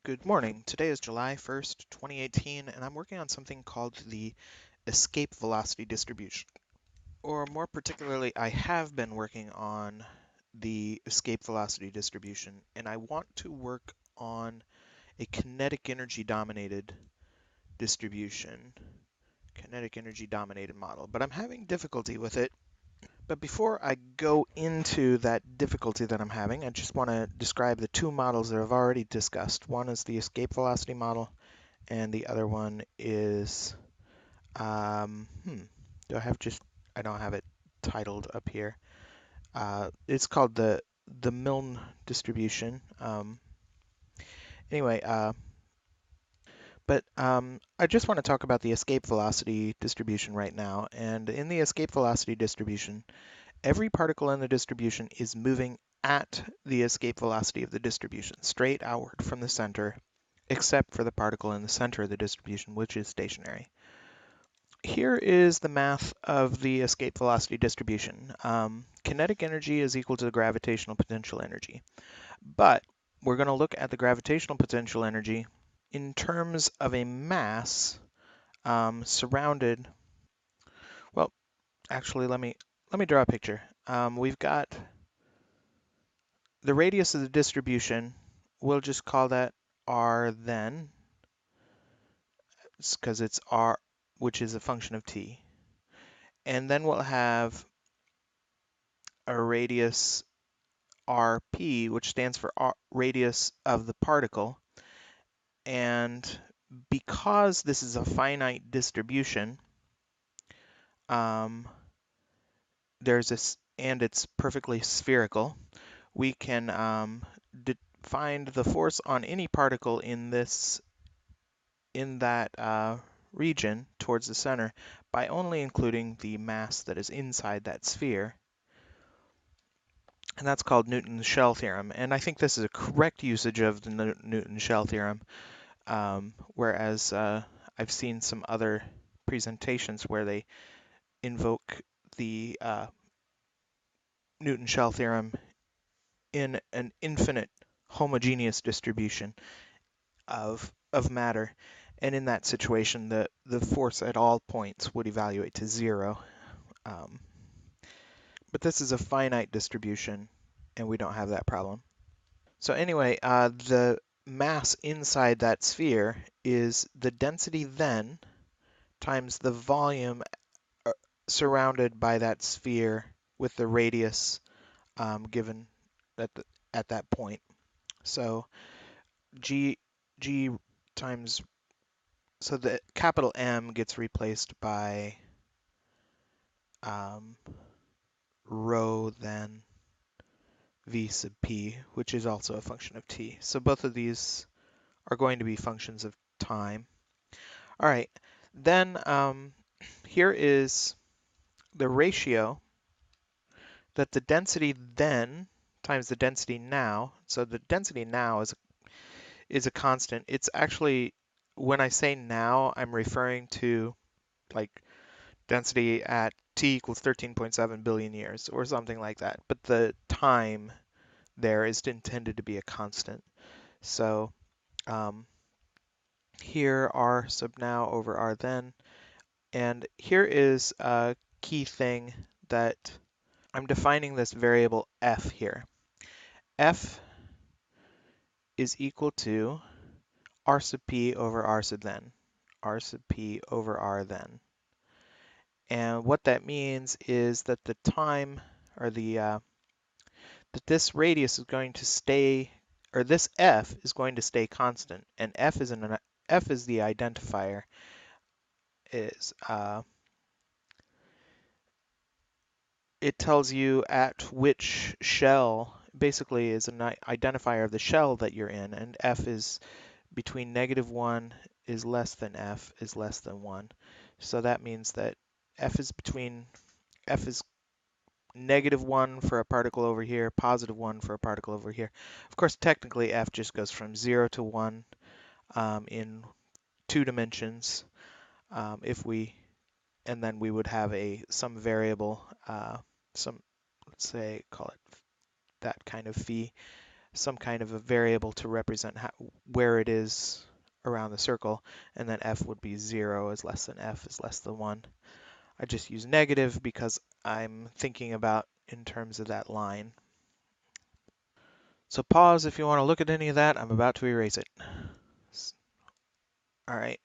Good morning. Today is July 1st, 2018, and I'm working on something called the escape velocity distribution. Or more particularly, I have been working on the escape velocity distribution, and I want to work on a kinetic energy dominated distribution, kinetic energy dominated model, but I'm having difficulty with it. But before I go into that difficulty that I'm having, I just want to describe the two models that I've already discussed. One is the escape velocity model, and the other one is, um, hmm, do I have just, I don't have it titled up here. It's called the Milne distribution. Anyway, I just want to talk about the escape velocity distribution right now. And in the escape velocity distribution, every particle in the distribution is moving at the escape velocity of the distribution, straight outward from the center, except for the particle in the center of the distribution, which is stationary. Here is the math of the escape velocity distribution. Kinetic energy is equal to the gravitational potential energy. But we're going to look at the gravitational potential energy in terms of a mass surrounded. Well, actually, let me draw a picture. We've got the radius of the distribution. We'll just call that r then, because it's r, which is a function of t. And then we'll have a radius rp, which stands for radius of the particle. And because this is a finite distribution, there's this, and it's perfectly spherical, we can find the force on any particle in that region towards the center by only including the mass that is inside that sphere. And that's called Newton's shell theorem. And I think this is a correct usage of the Newton shell theorem, whereas I've seen some other presentations where they invoke the Newton shell theorem in an infinite homogeneous distribution of matter. And in that situation, the force at all points would evaluate to zero. Um, but this is a finite distribution, and we don't have that problem. So anyway, the mass inside that sphere is the density then times the volume surrounded by that sphere with the radius given at that point. So g times, so the capital M gets replaced by rho then v sub p, which is also a function of t. So both of these are going to be functions of time. All right, then here is the ratio that the density then times the density now. So the density now is a constant. It's actually, when I say now, I'm referring to like density at t equals 13.7 billion years or something like that. But the time there is intended to be a constant. So here r sub now over r then. And here is a key thing that I'm defining this variable f here. F is equal to r sub p over r sub then. R sub p over r then. And what that means is that the time, or that this radius is going to stay, or this f is going to stay constant, and f is the identifier. It tells you at which shell, basically is an identifier of the shell that you're in, and f is between -1 is less than f is less than 1. So that means that f is -1 for a particle over here, +1 for a particle over here. Of course, technically f just goes from 0 to 1 in 2 dimensions. And then we would have some variable, let's say call it that kind of phi, some kind of a variable to represent where it is around the circle, and then f would be 0 is less than f is less than 1. I just use negative because I'm thinking about in terms of that line. So pause if you want to look at any of that. I'm about to erase it. All right.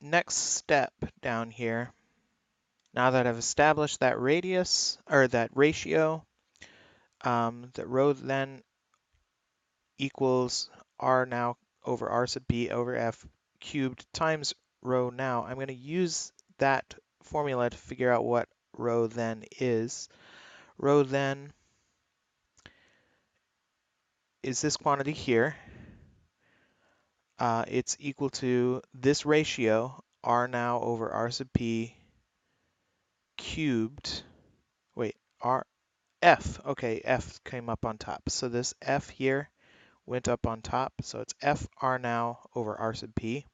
Next step down here. Now that I've established that radius, or that ratio, that rho then equals r now over r sub p over f cubed times rho now, I'm going to use that formula to figure out what rho then is. Rho then is this quantity here. It's equal to this ratio, r now over r sub p cubed. Wait, f. Okay, f came up on top. So this f here went up on top. So it's f r now over r sub p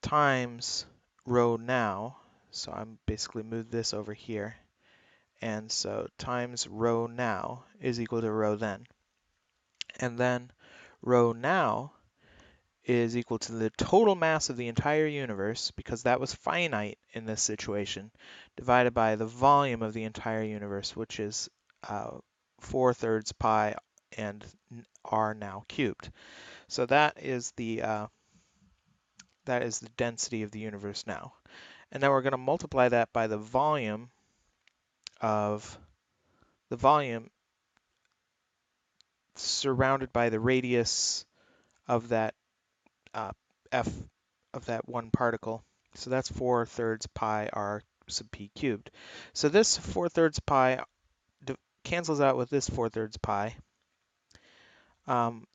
times rho now. So I'm basically moved this over here. And so times rho now is equal to rho then. And then rho now is equal to the total mass of the entire universe, because that was finite in this situation, divided by the volume of the entire universe, which is 4/3 pi and r now cubed. So that is the density of the universe now. And then we're going to multiply that by the volume surrounded by the radius of that f of that one particle. So that's 4/3 pi r sub p cubed. So this 4/3 pi cancels out with this 4/3 pi.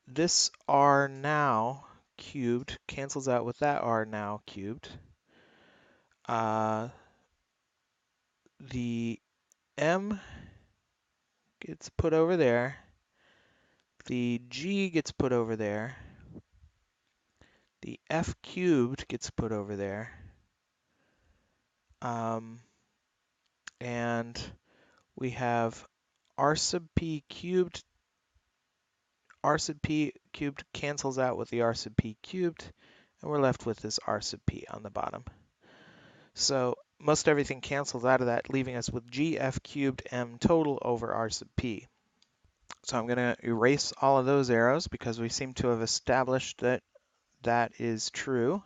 This r now cubed cancels out with that r now cubed. The m gets put over there. The g gets put over there. The f cubed gets put over there. And we have r sub p cubed. R sub p cubed cancels out with the r sub p cubed, and we're left with this r sub p on the bottom. So most everything cancels out of that, leaving us with gf cubed m total over r sub p. So I'm going to erase all of those arrows because we seem to have established that that is true.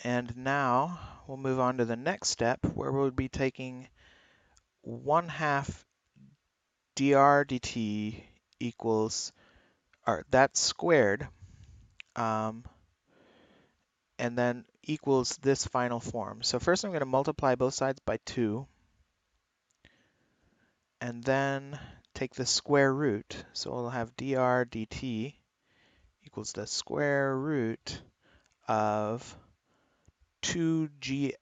And now we'll move on to the next step, where we'll be taking 1/2 dr dt equals, or that's squared, and then equals this final form. So first I'm going to multiply both sides by 2, and then take the square root. So we'll have dr dt equals the square root of 2g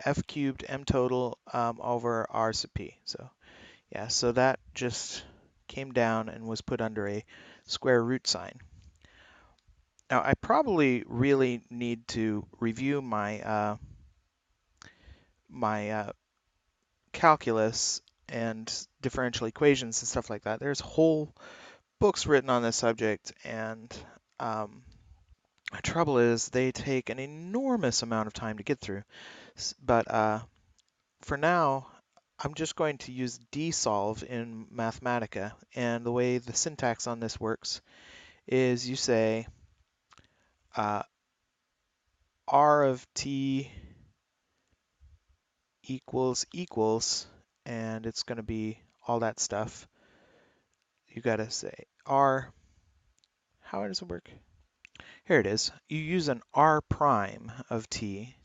f cubed m total over r sub p. So yeah, so that just came down and was put under a square root sign. Now I probably really need to review my calculus and differential equations and stuff like that. There's whole books written on this subject, and the trouble is they take an enormous amount of time to get through. But for now, I'm just going to use dsolve in Mathematica, and the way the syntax on this works is you say r of t equals, and it's going to be all that stuff. You got to say r, how does it work? Here it is. You use an r prime of t.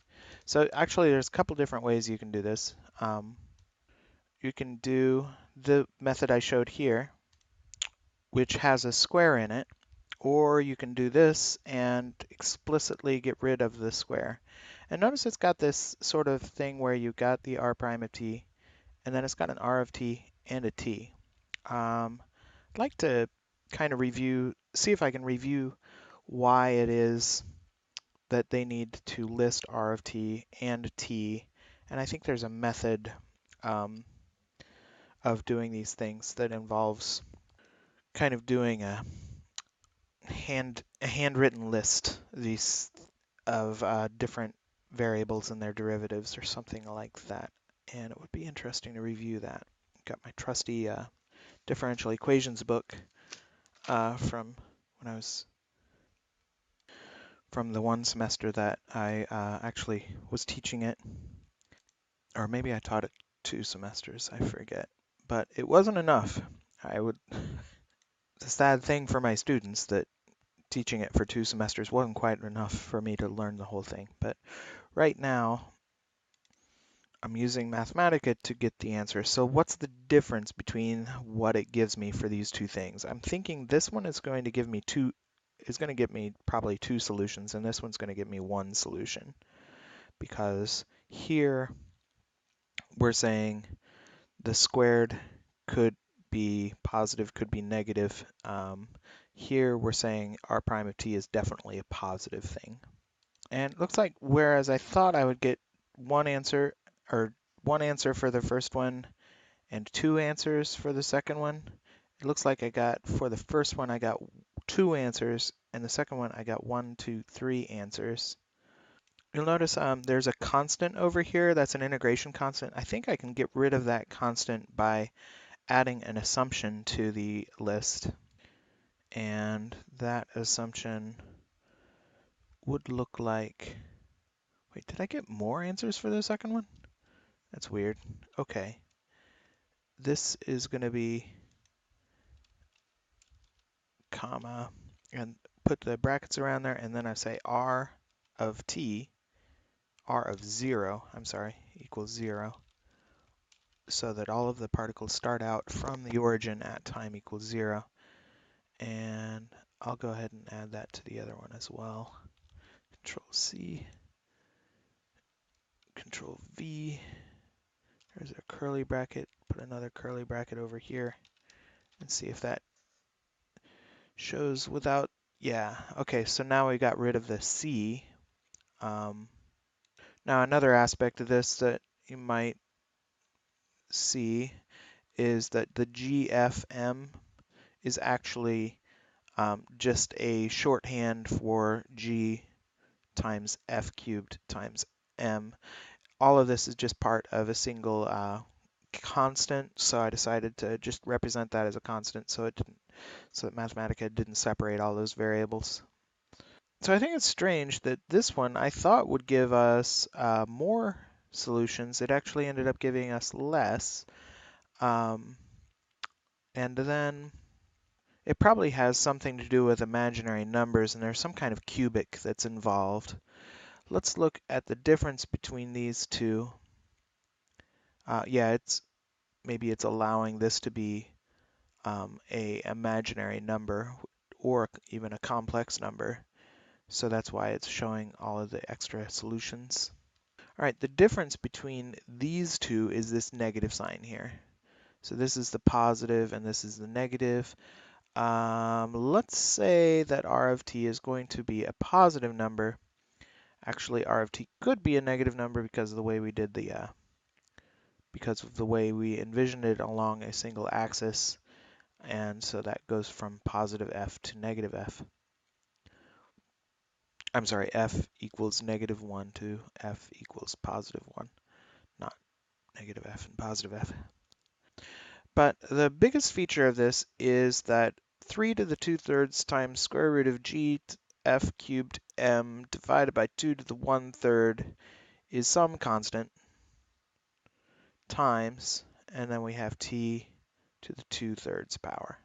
So actually there's a couple different ways you can do this. You can do the method I showed here, which has a square in it, or you can do this and explicitly get rid of the square. And notice it's got this sort of thing where you got the r prime of t, and then it's got an r of t and a t. I'd like to kind of see if I can review why it is that they need to list r of t and t, and I think there's a method of doing these things that involves kind of doing a handwritten list these of different variables and their derivatives or something like that. And it would be interesting to review that. Got my trusty differential equations book from when I was from the one semester that I actually was teaching it, or maybe I taught it 2 semesters, I forget. But it wasn't enough. It's a sad thing for my students that teaching it for 2 semesters wasn't quite enough for me to learn the whole thing. But right now, I'm using Mathematica to get the answer. So what's the difference between what it gives me for these two things? I'm thinking this one is going to give me probably 2 solutions, and this one's going to give me 1 solution. Because here we're saying the squared could be positive, could be negative. Here we're saying r prime of t is definitely a positive thing. And it looks like whereas I thought I would get one answer for the first one and 2 answers for the second one, it looks like for the first one I got 2 answers, and the second one I got 1, 2, 3 answers. You'll notice there's a constant over here. That's an integration constant. I think I can get rid of that constant by adding an assumption to the list. And that assumption would look like, wait, did I get more answers for the second one? That's weird. Okay. This is going to be comma, and put the brackets around there, and then I say r of 0, equals 0, so that all of the particles start out from the origin at time equals 0. And I'll go ahead and add that to the other one as well. Control C, Control V. There's a curly bracket. Put another curly bracket over here and see if that shows without, yeah. Okay, so now we got rid of the C. Now another aspect of this that you might see is that the GFM is actually just a shorthand for G times F cubed times M. All of this is just part of a single constant, so I decided to just represent that as a constant so that Mathematica didn't separate all those variables. So I think it's strange that this one I thought would give us more solutions. It actually ended up giving us less. And then it probably has something to do with imaginary numbers, and there's some kind of cubic that's involved. Let's look at the difference between these two. Yeah, maybe it's allowing this to be a imaginary number or even a complex number. So that's why it's showing all of the extra solutions. All right, the difference between these two is this negative sign here. So this is the positive and this is the negative. Let's say that r of t is going to be a positive number. Actually, r of t could be a negative number because of the way we did because of the way we envisioned it along a single axis. And so that goes from positive f to negative f. I'm sorry, f equals -1 to f equals +1, not negative f and positive f. But the biggest feature of this is that 3 to the 2/3 times square root of g f cubed m divided by 2 to the 1/3 is some constant times, and then we have t to the 2/3 power.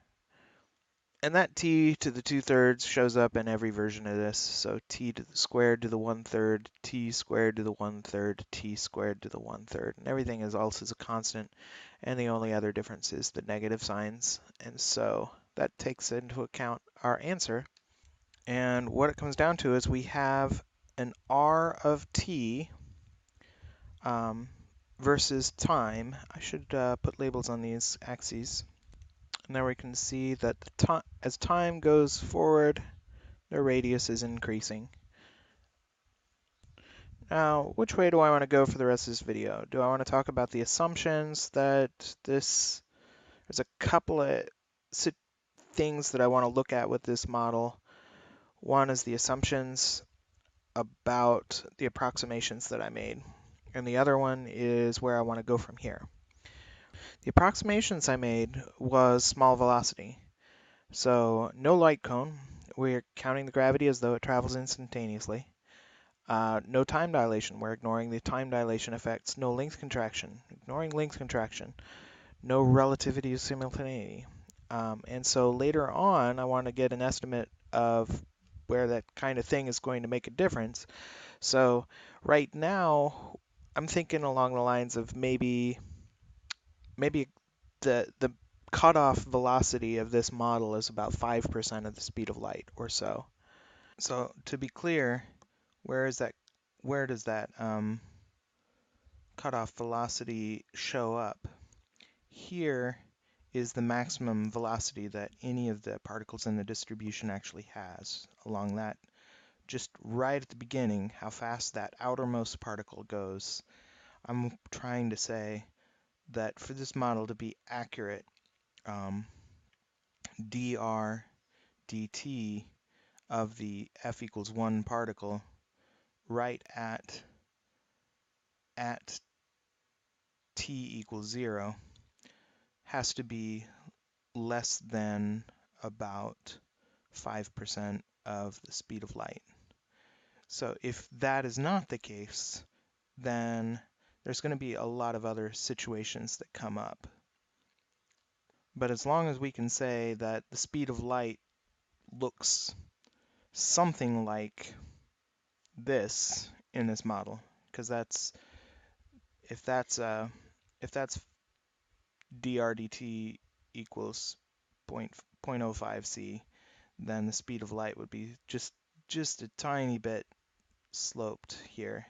And that t to the 2/3 shows up in every version of this. So t to the squared to the 1/3, t squared to the 1/3, t squared to the 1/3. And everything is also a constant. And the only other difference is the negative signs. And so that takes into account our answer. And what it comes down to is we have an r of t versus time. I should put labels on these axes. Now we can see that as time goes forward, the radius is increasing. Now, which way do I want to go for the rest of this video? Do I want to talk about the assumptions that this There's a couple of things that I want to look at with this model. One is the assumptions about the approximations that I made, and the other one is where I want to go from here. The approximations I made was small velocity. So no light cone. We're counting the gravity as though it travels instantaneously. No time dilation. We're ignoring the time dilation effects. No length contraction. Ignoring length contraction. No relativity of simultaneity. And so later on, I want to get an estimate of where that kind of thing is going to make a difference. So right now, I'm thinking along the lines of maybe the cutoff velocity of this model is about 5% of the speed of light or so. So to be clear, where is that? Where does that cutoff velocity show up? Here is the maximum velocity that any of the particles in the distribution actually has. Along that, just right at the beginning, how fast that outermost particle goes. I'm trying to say that for this model to be accurate, dr dt of the f equals 1 particle right at t equals 0 has to be less than about 5% of the speed of light. So if that is not the case, then there's going to be a lot of other situations that come up. But as long as we can say that the speed of light looks something like this in this model, because if that's dr dt equals 0.05 c, then the speed of light would be just a tiny bit sloped here,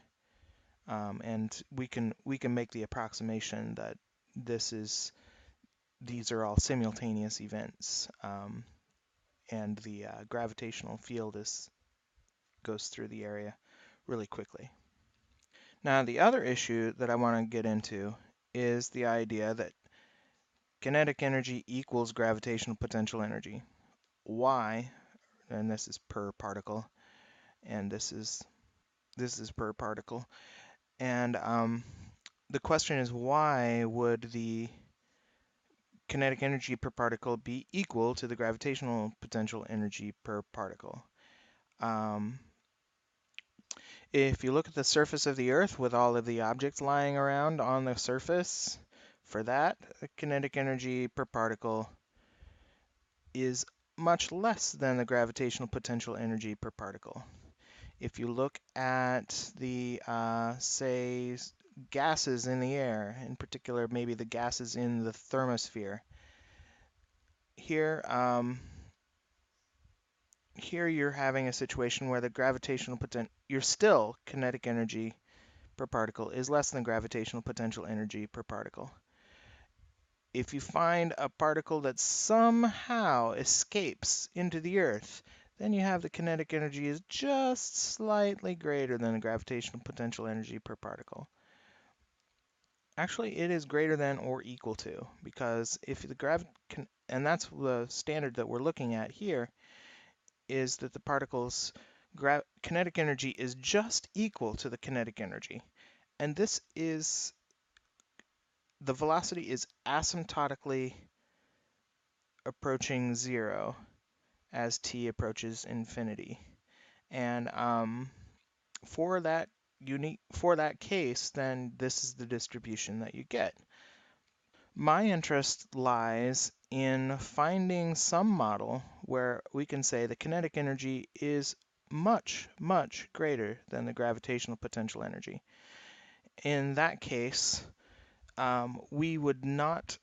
and we can make the approximation that these are all simultaneous events, and the gravitational field goes through the area really quickly. Now the other issue that I want to get into is the idea that kinetic energy equals gravitational potential energy. Why? And this is per particle, and this is per particle. And the question is, why would the kinetic energy per particle be equal to the gravitational potential energy per particle? If you look at the surface of the Earth with all of the objects lying around on the surface, for that, the kinetic energy per particle is much less than the gravitational potential energy per particle. If you look at the, say, gases in the air, in particular maybe the gases in the thermosphere, here, here you're having a situation where the gravitational kinetic energy per particle is less than gravitational potential energy per particle. If you find a particle that somehow escapes into the Earth, then you have the kinetic energy is just slightly greater than the gravitational potential energy per particle. Actually, it is greater than or equal to, because if the and that's the standard that we're looking at here, is that the particle's kinetic energy is just equal to the kinetic energy. And this is, the velocity is asymptotically approaching 0 as t approaches infinity. And for that case, then this is the distribution that you get. My interest lies in finding some model where we can say the kinetic energy is much, much greater than the gravitational potential energy. In that case, we would not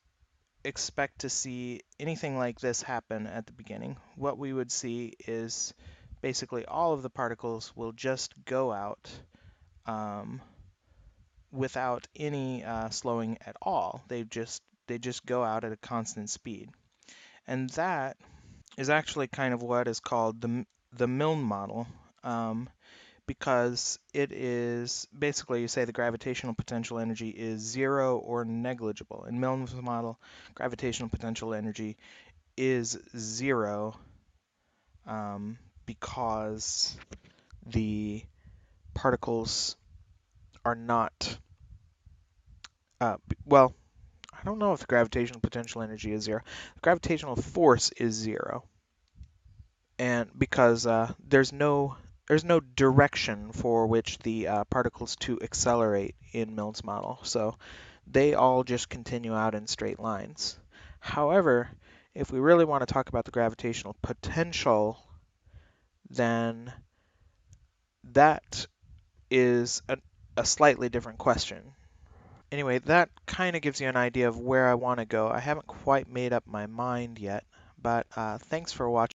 expect to see anything like this happen at the beginning. What we would see is basically all of the particles will just go out without any slowing at all. They just go out at a constant speed. And that is actually kind of what is called the Milne model. because it is basically, you say the gravitational potential energy is 0 or negligible. In Milne's model, gravitational potential energy is 0 because the particles are not, well, I don't know if the gravitational potential energy is 0. The gravitational force is 0. And because there's no direction for which the particles to accelerate in Milne's model, so they all just continue out in straight lines. However, if we really want to talk about the gravitational potential, then that is a slightly different question. Anyway, that kind of gives you an idea of where I want to go. I haven't quite made up my mind yet, but thanks for watching.